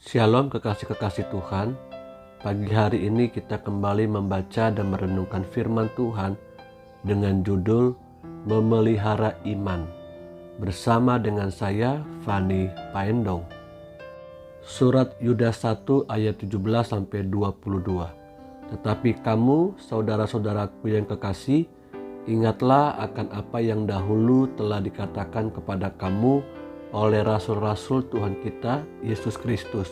Shalom kekasih-kekasih Tuhan. Pagi hari ini kita kembali membaca dan merenungkan firman Tuhan dengan judul Memelihara Iman bersama dengan saya Fani Paendong. Surat Yudas 1 ayat 17-22. Tetapi kamu, saudara-saudaraku yang kekasih, ingatlah akan apa yang dahulu telah dikatakan kepada kamu oleh rasul-rasul Tuhan kita Yesus Kristus.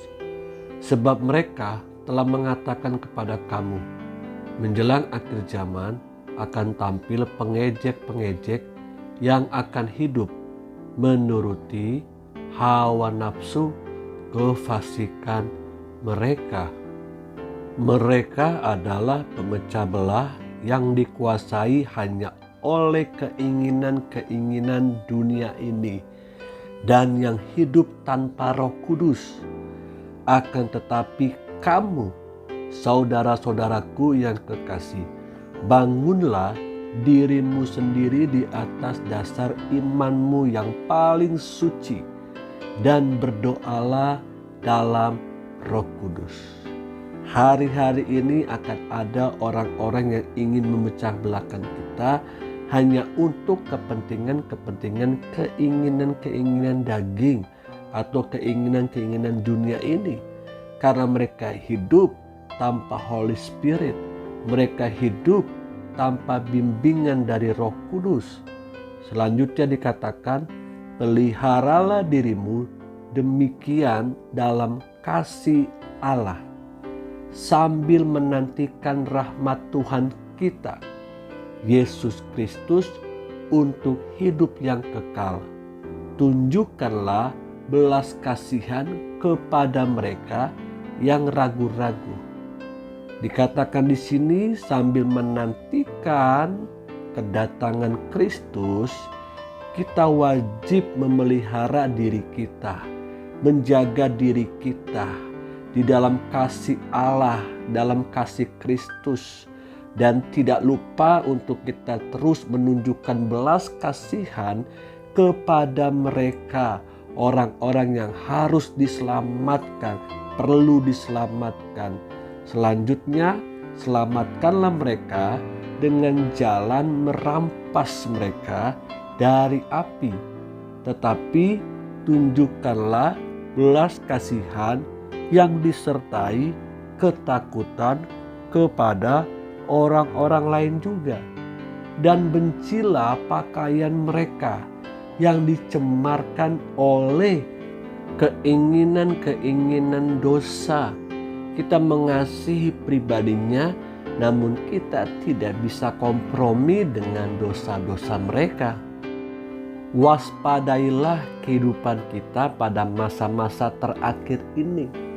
Sebab mereka telah mengatakan kepada kamu, menjelang akhir zaman akan tampil pengejek-pengejek yang akan hidup menuruti hawa nafsu kefasikan mereka. Mereka adalah pemecah belah yang dikuasai hanya oleh keinginan-keinginan dunia ini dan yang hidup tanpa Roh Kudus. Akan tetapi kamu, saudara-saudaraku yang kekasih, bangunlah dirimu sendiri di atas dasar imanmu yang paling suci dan berdoalah dalam Roh Kudus. Hari-hari ini akan ada orang-orang yang ingin memecah belahkan kita hanya untuk kepentingan-kepentingan, keinginan-keinginan daging atau keinginan-keinginan dunia ini. Karena mereka hidup tanpa Holy Spirit, mereka hidup tanpa bimbingan dari Roh Kudus. Selanjutnya dikatakan, peliharalah dirimu demikian dalam kasih Allah, sambil menantikan rahmat Tuhan kita Yesus Kristus untuk hidup yang kekal. Tunjukkanlah belas kasihan kepada mereka yang ragu-ragu. Dikatakan di sini sambil menantikan kedatangan Kristus, kita wajib memelihara diri kita, menjaga diri kita di dalam kasih Allah, dalam kasih Kristus. Dan tidak lupa untuk kita terus menunjukkan belas kasihan kepada mereka, orang-orang yang harus diselamatkan, perlu diselamatkan. Selanjutnya, selamatkanlah mereka dengan jalan merampas mereka dari api. Tetapi tunjukkanlah belas kasihan yang disertai ketakutan kepada orang-orang lain juga, dan bencilah pakaian mereka yang dicemarkan oleh keinginan-keinginan dosa. Kita mengasihi pribadinya, namun kita tidak bisa kompromi dengan dosa-dosa mereka. Waspadailah kehidupan kita pada masa-masa terakhir ini.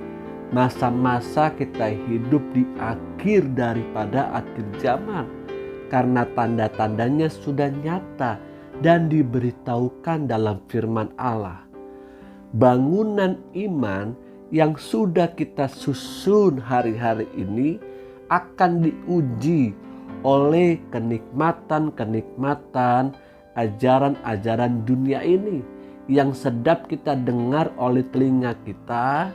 Masa-masa kita hidup di akhir daripada akhir zaman, karena tanda-tandanya sudah nyata dan diberitahukan dalam firman Allah. Bangunan iman yang sudah kita susun hari-hari ini akan diuji oleh kenikmatan-kenikmatan ajaran-ajaran dunia ini yang sedap kita dengar oleh telinga kita,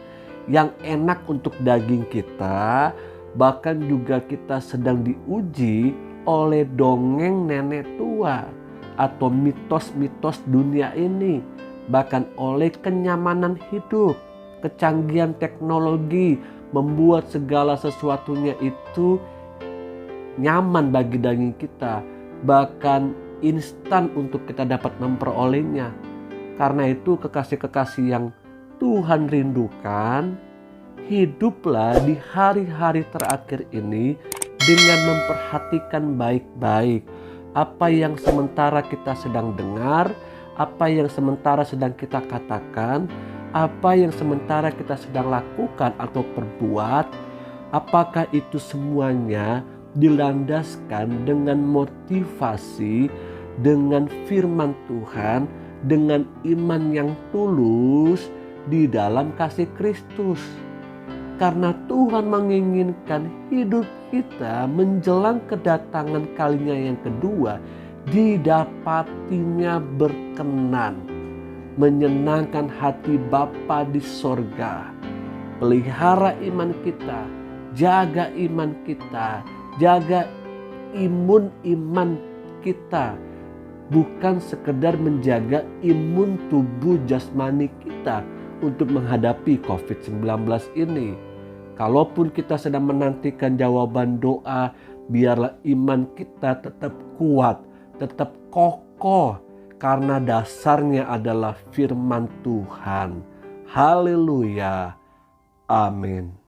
yang enak untuk daging kita. Bahkan juga kita sedang diuji oleh dongeng nenek tua atau mitos-mitos dunia ini, bahkan oleh kenyamanan hidup. Kecanggihan teknologi membuat segala sesuatunya itu nyaman bagi daging kita, bahkan instan untuk kita dapat memperolehnya. Karena itu kekasih-kekasih yang Tuhan rindukan, hiduplah di hari-hari terakhir ini dengan memperhatikan baik-baik apa yang sementara kita sedang dengar, apa yang sementara sedang kita katakan, apa yang sementara kita sedang lakukan atau perbuat. Apakah itu semuanya dilandaskan dengan motivasi, dengan firman Tuhan, dengan iman yang tulus di dalam kasih Kristus. Karena Tuhan menginginkan hidup kita menjelang kedatangan kalinya yang kedua didapatinya berkenan, menyenangkan hati Bapa di sorga. pelihara iman kita, jaga iman kita, jaga iman kita. Bukan sekedar menjaga imun tubuh jasmani kita untuk menghadapi COVID-19 ini. Kalaupun kita sedang menantikan jawaban doa, biarlah iman kita tetap kuat, tetap kokoh, karena dasarnya adalah firman Tuhan. Haleluya. Amin.